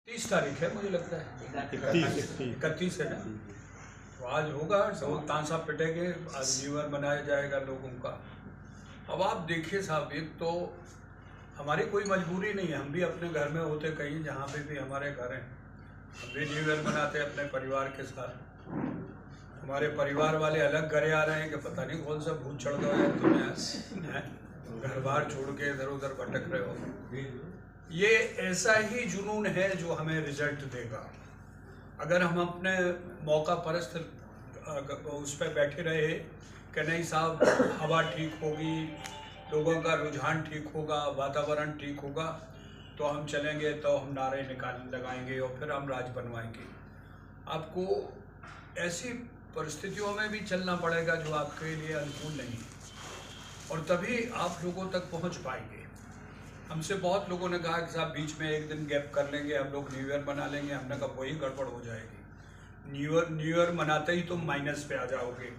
30 तारीख है, मुझे लगता है 31 है ना। तो आज होगा सब तानसा पिटेंगे, आज न्यू ईयर मनाया जाएगा लोगों का। अब आप देखिए साहब, एक तो हमारी कोई मजबूरी नहीं है, हम भी अपने घर में होते कहीं जहाँ पे भी हमारे घर हैं, हम भी न्यू ईयर मनाते हैं अपने परिवार के साथ। हमारे परिवार वाले अलग घरे आ रहे हैं कि पता नहीं कौन सा भूत चढ़ गया है, तुम्हें घर बार छोड़ के इधर उधर भटक रहे हो। ये ऐसा ही जुनून है जो हमें रिजल्ट देगा। अगर हम अपने मौका परस्त उस पर बैठे रहे कि नहीं साहब, हवा ठीक होगी, लोगों का रुझान ठीक होगा, वातावरण ठीक होगा, तो हम चलेंगे, तो हम नारे लगाएंगे और फिर हम राज बनवाएंगे। आपको ऐसी परिस्थितियों में भी चलना पड़ेगा जो आपके लिए अनुकूल नहीं, और तभी आप लोगों तक पहुंच पाएंगे। हमसे बहुत लोगों ने कहा कि साहब बीच में एक दिन गैप कर लेंगे, हम लोग न्यू ईयर मना लेंगे। हमने कहा वही गड़बड़ हो जाएगी। न्यू ईयर मनाते ही तुम माइनस पे आ जाओगे,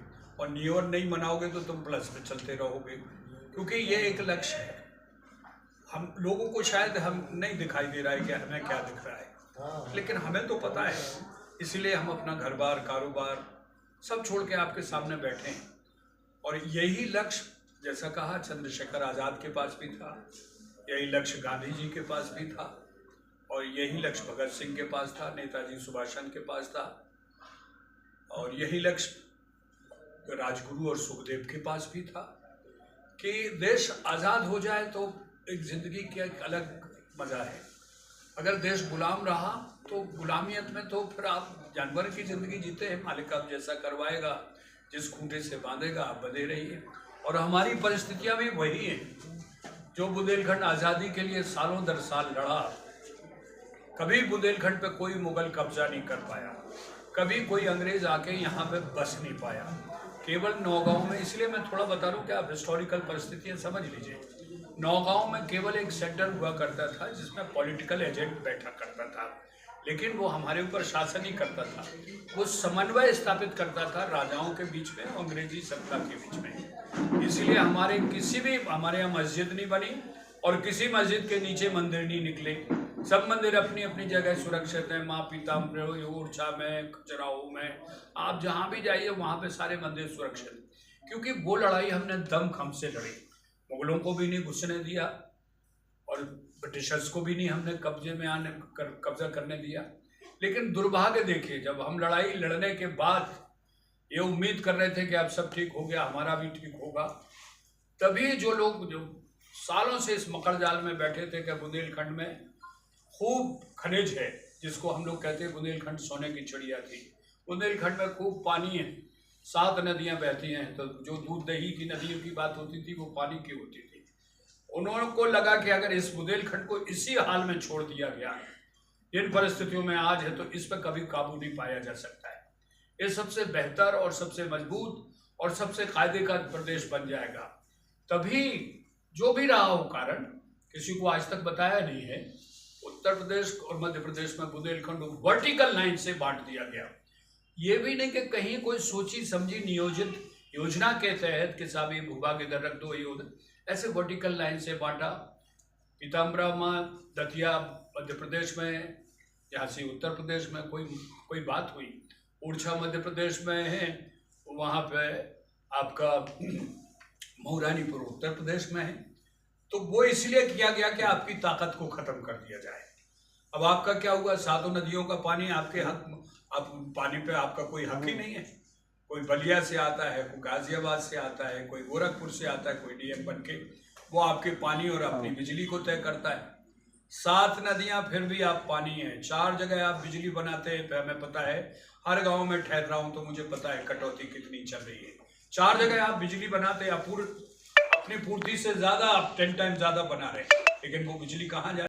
और न्यू ईयर नहीं मनाओगे तो तुम प्लस पे चलते रहोगे, क्योंकि ये एक लक्ष्य है। हम लोगों को शायद हम नहीं दिखाई दे रहा है कि हमें क्या दिख रहा है, लेकिन हमें तो पता है। इसलिए हम अपना घर बार, कारोबार सब छोड़ के आपके सामने बैठे हैं। और यही लक्ष्य, जैसा कहा, चंद्रशेखर आज़ाद के पास भी था, यही लक्ष्य गांधी जी के पास भी था, और यही लक्ष्य भगत सिंह के पास था, नेताजी सुभाष चंद्र के पास था, और यही लक्ष्य राजगुरु और सुखदेव के पास भी था कि देश आज़ाद हो जाए तो एक ज़िंदगी का एक अलग मज़ा है। अगर देश गुलाम रहा तो गुलामियत में तो फिर आप जानवर की ज़िंदगी जीते हैं। मालिक आप जैसा करवाएगा, जिस खूंटे से बांधेगा, आप बंधे रहिए। और हमारी परिस्थितियाँ भी वही हैं। जो बुंदेलखंड आज़ादी के लिए सालों दर साल लड़ा, कभी बुंदेलखंड पे कोई मुगल कब्जा नहीं कर पाया, कभी कोई अंग्रेज आके यहाँ पे बस नहीं पाया, केवल नौगांव में। इसलिए मैं थोड़ा बता रहा हूँ कि आप हिस्टोरिकल परिस्थितियाँ समझ लीजिए। नौगांव में केवल एक सेंटर हुआ करता था जिसमें पॉलिटिकल एजेंट बैठा करता था, लेकिन वो हमारे ऊपर शासन ही करता था। वो समन्वय स्थापित करता था राजाओं के बीच में, अंग्रेजी सत्ता के बीच में। इसलिए हमारे यहाँ मस्जिद नहीं बनी, और किसी मस्जिद के नीचे मंदिर नहीं निकले। सब मंदिर अपनी अपनी जगह सुरक्षित हैं। माँ पीताम्बर, ओरछा में, खजुराहो में, आप जहाँ भी जाइए वहाँ पे सारे मंदिर सुरक्षित, क्योंकि वो लड़ाई हमने दमखम से लड़ी। मुगलों को भी नहीं घुसने दिया, और ब्रिटिशर्स को भी नहीं हमने कब्जा करने दिया। लेकिन दुर्भाग्य देखिए, जब हम लड़ाई लड़ने के बाद ये उम्मीद कर रहे थे कि अब सब ठीक हो गया, हमारा भी ठीक होगा, तभी जो लोग जो सालों से इस मकर जाल में बैठे थे कि बुंदेलखंड में खूब खनिज है, जिसको हम लोग कहते हैं बुंदेलखंड सोने की चिड़िया थी, बुंदेलखंड में खूब पानी है, 7 नदियां बहती हैं, तो जो दूध दही की नदियों की बात होती थी वो पानी की होती थी। उन्होंने को लगा कि अगर इस बुंदेलखंड को इसी हाल में छोड़ दिया गया, इन परिस्थितियों में आज है, तो इस पर कभी काबू नहीं पाया जा सकता है। ये सबसे बेहतर और सबसे मजबूत और सबसे कायदे का प्रदेश बन जाएगा। तभी जो भी रहा हो कारण, किसी को आज तक बताया नहीं है, उत्तर प्रदेश और मध्य प्रदेश में बुंदेलखंड वर्टिकल लाइन से बांट दिया गया। ये भी नहीं कि कहीं कोई सोची समझी नियोजित योजना के तहत कि साहब ये भूभाग इधर रख दो, ये उधर, ऐसे वर्टिकल लाइन से बांटा। पीताम्बरा में, दतिया मध्य प्रदेश में, यहाँ से उत्तर प्रदेश में कोई बात हुई, ओरछा मध्य प्रदेश में है, वहाँ पे आपका मऊरानीपुर उत्तर प्रदेश में है। तो वो इसलिए किया गया कि आपकी ताकत को खत्म कर दिया जाए। अब आपका क्या हुआ, 7 नदियों का पानी आपके हक, आप पानी पे आपका कोई हक ही नहीं है। कोई बलिया से आता है, कोई गाजियाबाद से आता है, कोई गोरखपुर से आता है, कोई डीएम बन के, वो आपके पानी और अपनी बिजली को तय करता है। 7 नदियां, फिर भी आप पानी है। 4 जगह आप बिजली बनाते हैं, हमें पता है, हर गांव में ठहर रहा हूं तो मुझे पता है कटौती कितनी चल रही है। 4 जगह आप बिजली बनाते हैं, अपनी पूर्ति से ज्यादा आप 10 टाइम ज्यादा बना रहे हैं, लेकिन वो बिजली कहाँ जा